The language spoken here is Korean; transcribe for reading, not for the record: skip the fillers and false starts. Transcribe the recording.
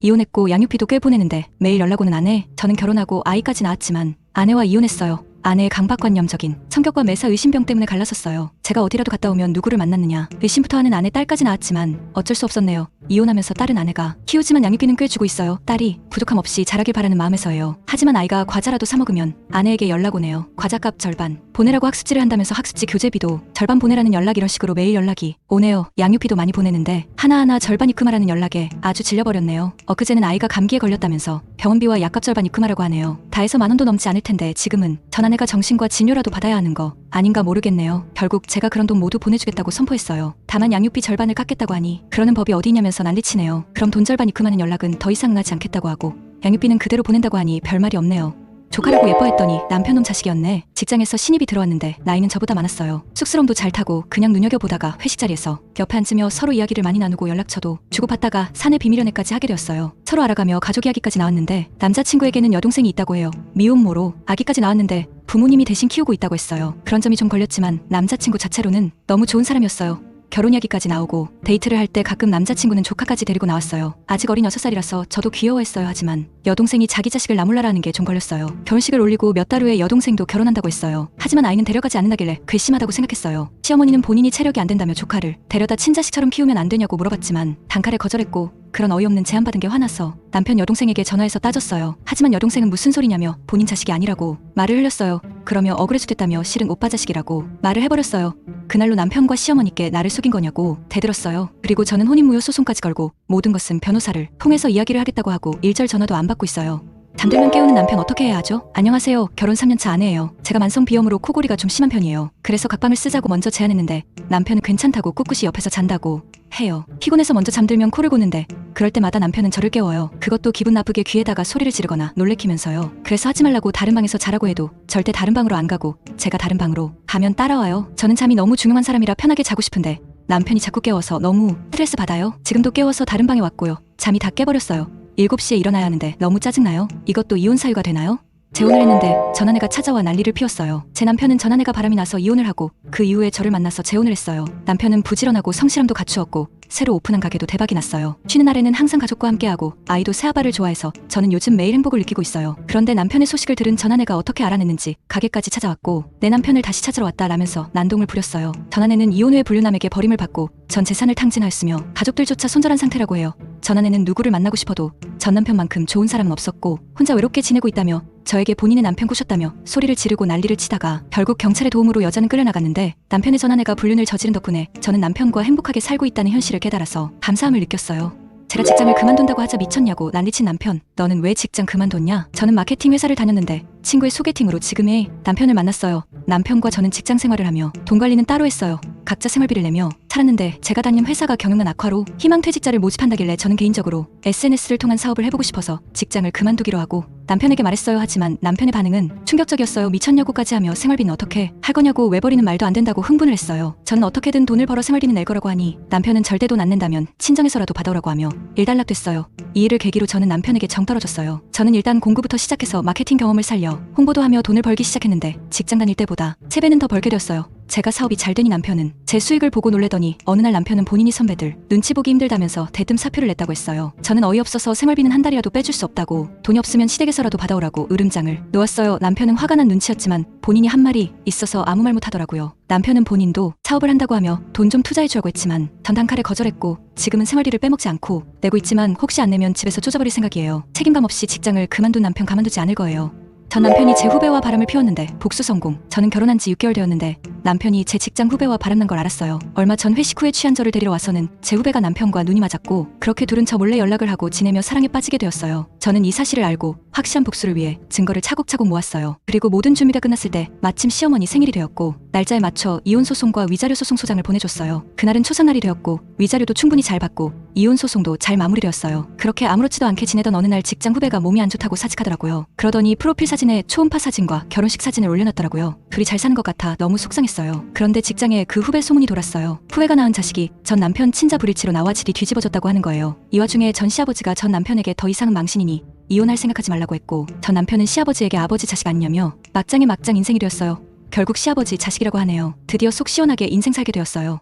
이혼했고 양육비도 꽤 보내는데 매일 연락 오는 아내. 저는 결혼하고 아이까지 낳았지만 아내와 이혼했어요. 아내의 강박관념적인 성격과 매사 의심병 때문에 갈랐었어요. 제가 어디라도 갔다 오면 누구를 만났느냐 의심부터 하는 아내. 딸까지 낳았지만 어쩔 수 없었네요. 이혼하면서 딸은 아내가 키우지만 양육비는 꽤 주고 있어요. 딸이 부족함 없이 자라길 바라는 마음에서예요. 하지만 아이가 과자라도 사 먹으면 아내에게 연락 오네요. 과자값 절반 보내라고 학습지를 한다면서 학습지 교재비도 절반 보내라는 연락. 이런 식으로 매일 연락이 오네요. 양육비도 많이 보내는데 하나하나 절반 입금하라는 연락에 아주 질려버렸네요. 엊그제는 아이가 감기에 걸렸다면서 병원비와 약값 절반 입금하라고 하네요. 다 해서 10,000원도 넘지 않을 텐데 지금은 전 아내가 정신과 진료라도 받아야 하는 거 아닌가 모르겠네요. 결국 제가 그런 돈 모두 보내주겠다고 선포했어요. 다만 양육비 절반을 깎겠다고 하니 그러는 법이 어디 있냐면서 난리치네요. 그럼 돈 절반 입금하는 연락은 더 이상 하지 않겠다고 하고 양육비는 그대로 보낸다고 하니 별말이 없네요. 조카라고 예뻐했더니 남편놈 자식이었네. 직장에서 신입이 들어왔는데 나이는 저보다 많았어요. 쑥스러움도 잘 타고 그냥 눈여겨보다가 회식 자리에서 옆에 앉으며 서로 이야기를 많이 나누고 연락처도 주고받다가 사내 비밀 연애까지 하게 되었어요. 서로 알아가며 가족 이야기까지 나왔는데 남자친구에게는 여동생이 있다고 해요. 미혼모로 아기까지 낳았는데 부모님이 대신 키우고 있다고 했어요. 그런 점이 좀 걸렸지만 남자친구 자체로는 너무 좋은 사람이었어요. 결혼 이야기까지 나오고 데이트를 할 때 가끔 남자친구는 조카까지 데리고 나왔어요. 아직 어린 6살이라서 저도 귀여워했어요. 하지만 여동생이 자기 자식을 나몰라라 하는 게 좀 걸렸어요. 결혼식을 올리고 몇 달 후에 여동생도 결혼한다고 했어요. 하지만 아이는 데려가지 않는다길래 괘씸하다고 생각했어요. 시어머니는 본인이 체력이 안 된다며 조카를 데려다 친자식처럼 키우면 안 되냐고 물어봤지만 단칼에 거절했고 그런 어이없는 제안받은 게 화나서 남편 여동생에게 전화해서 따졌어요. 하지만 여동생은 무슨 소리냐며 본인 자식이 아니라고 말을 흘렸어요. 그러며 억울해 죽겠다며 실은 오빠 자식이라고 말을 해버렸어요. 그날로 남편과 시어머니께 나를 속인 거냐고 대들었어요. 그리고 저는 혼인무효 소송까지 걸고 모든 것은 변호사를 통해서 이야기를 하겠다고 하고 일절 전화도 안 받고 있어요. 잠들면 깨우는 남편 어떻게 해야 하죠? 안녕하세요. 결혼 3년차 아내예요. 제가 만성 비염으로 코골이가 좀 심한 편이에요. 그래서 각방을 쓰자고 먼저 제안했는데 남편은 괜찮다고 꿋꿋이 옆에서 잔다고 해요. 피곤해서 먼저 잠들면 코를 고는데 그럴 때마다 남편은 저를 깨워요. 그것도 기분 나쁘게 귀에다가 소리를 지르거나 놀래키면서요. 그래서 하지 말라고 다른 방에서 자라고 해도 절대 다른 방으로 안 가고 제가 다른 방으로 가면 따라와요. 저는 잠이 너무 중요한 사람이라 편하게 자고 싶은데 남편이 자꾸 깨워서 너무 스트레스 받아요. 지금도 깨워서 다른 방에 왔고요. 잠이 다 깨버렸어요. 7시에 일어나야 하는데 너무 짜증나요? 이것도 이혼 사유가 되나요? 재혼을 했는데 전아내가 찾아와 난리를 피웠어요. 제 남편은 전아내가 바람이 나서 이혼을 하고 그 이후에 저를 만나서 재혼을 했어요. 남편은 부지런하고 성실함도 갖추었고 새로 오픈한 가게도 대박이 났어요. 쉬는 날에는 항상 가족과 함께하고 아이도 새아바를 좋아해서 저는 요즘 매일 행복을 느끼고 있어요. 그런데 남편의 소식을 들은 전아내가 어떻게 알아냈는지 가게까지 찾아왔고 내 남편을 다시 찾으러 왔다라면서 난동을 부렸어요. 전아내는 이혼 후에 불륜남에게 버림을 받고 전 재산을 탕진하였으며 가족들조차 손절한 상태라고 해요. 전아내는 누구를 만나고 싶어도 전 남편만큼 좋은 사람은 없었고 혼자 외롭게 지내고 있다며 저에게 본인의 남편 꼬셨다며 소리를 지르고 난리를 치다가 결국 경찰의 도움으로 여자는 끌려나갔는데 남편의 전아내가 불륜을 저지른 덕분에 저는 남편과 행복하게 살고 있다는 현실을 깨달아서 감사함을 느꼈어요. 제가 직장을 그만둔다고 하자 미쳤냐고 난리친 남편. 너는 왜 직장 그만뒀냐? 저는 마케팅 회사를 다녔는데 친구의 소개팅으로 지금의 남편을 만났어요. 남편과 저는 직장 생활을 하며 돈 관리는 따로 했어요. 각자 생활비를 내며 살았는데 제가 다니는 회사가 경영난 악화로 희망퇴직자를 모집한다길래 저는 개인적으로 SNS를 통한 사업을 해보고 싶어서 직장을 그만두기로 하고 남편에게 말했어요. 하지만 남편의 반응은 충격적이었어요. 미쳤냐고까지 하며 생활비는 어떻게 할 거냐고 외버리는 말도 안 된다고 흥분을 했어요. 저는 어떻게든 돈을 벌어 생활비는 낼 거라고 하니 남편은 절대 돈 안 낸다면 친정에서라도 받아오라고 하며 일단락됐어요. 이 일을 계기로 저는 남편에게 정 떨어졌어요. 저는 일단 공구부터 시작해서 마케팅 경험을 살려 홍보도 하며 돈을 벌기 시작했는데 직장 다닐 때보다 3배는 더 벌게 되었어요. 제가 사업이 잘 되니 남편은 제 수익을 보고 놀래더니 어느 날 남편은 본인이 선배들 눈치 보기 힘들다면서 대뜸 사표를 냈다고 했어요. 저는 어이없어서 생활비는 한 달이라도 빼줄 수 없다고 돈이 없으면 시댁에서라도 받아오라고 으름장을 놓았어요. 남편은 화가 난 눈치였지만 본인이 한 말이 있어서 아무 말 못하더라고요. 남편은 본인도 사업을 한다고 하며 돈 좀 투자해주라고 했지만 전 단칼에 거절했고 지금은 생활비를 빼먹지 않고 내고 있지만 혹시 안 내면 집에서 쪼져버릴 생각이에요. 책임감 없이 직장을 그만둔 남편 가만두지 않을 거예요. 전 남편이 제 후배와 바람을 피웠는데 복수 성공. 저는 결혼한 지 6개월 되었는데 남편이 제 직장 후배와 바람난 걸 알았어요. 얼마 전 회식 후에 취한 저를 데리러 와서는 제 후배가 남편과 눈이 맞았고 그렇게 둘은 저 몰래 연락을 하고 지내며 사랑에 빠지게 되었어요. 저는 이 사실을 알고 확실한 복수를 위해 증거를 차곡차곡 모았어요. 그리고 모든 준비가 끝났을 때 마침 시어머니 생일이 되었고 날짜에 맞춰 이혼 소송과 위자료 소송 소장을 보내줬어요. 그날은 초상날이 되었고 위자료도 충분히 잘 받고 이혼 소송도 잘 마무리되었어요. 그렇게 아무렇지도 않게 지내던 어느 날 직장 후배가 몸이 안 좋다고 사직하더라고요. 그러더니 프로필 사진에 초음파 사진과 결혼식 사진을 올려놨더라고요. 둘이 잘 사는 것 같아 너무 속상했어요. 그런데 직장에 그 후배 소문이 돌았어요. 후배가 낳은 자식이 전 남편 친자 불일치로 나와 질이 뒤집어졌다고 하는 거예요. 이 와중에 전 시아버지가 전 남편에게 더 이상은 망신이니 이혼할 생각하지 말라고 했고 전 남편은 시아버지에게 아버지 자식 아니냐며 막장의 막장 인생이 되었어요. 결국 시아버지 자식이라고 하네요. 드디어 속 시원하게 인생 살게 되었어요.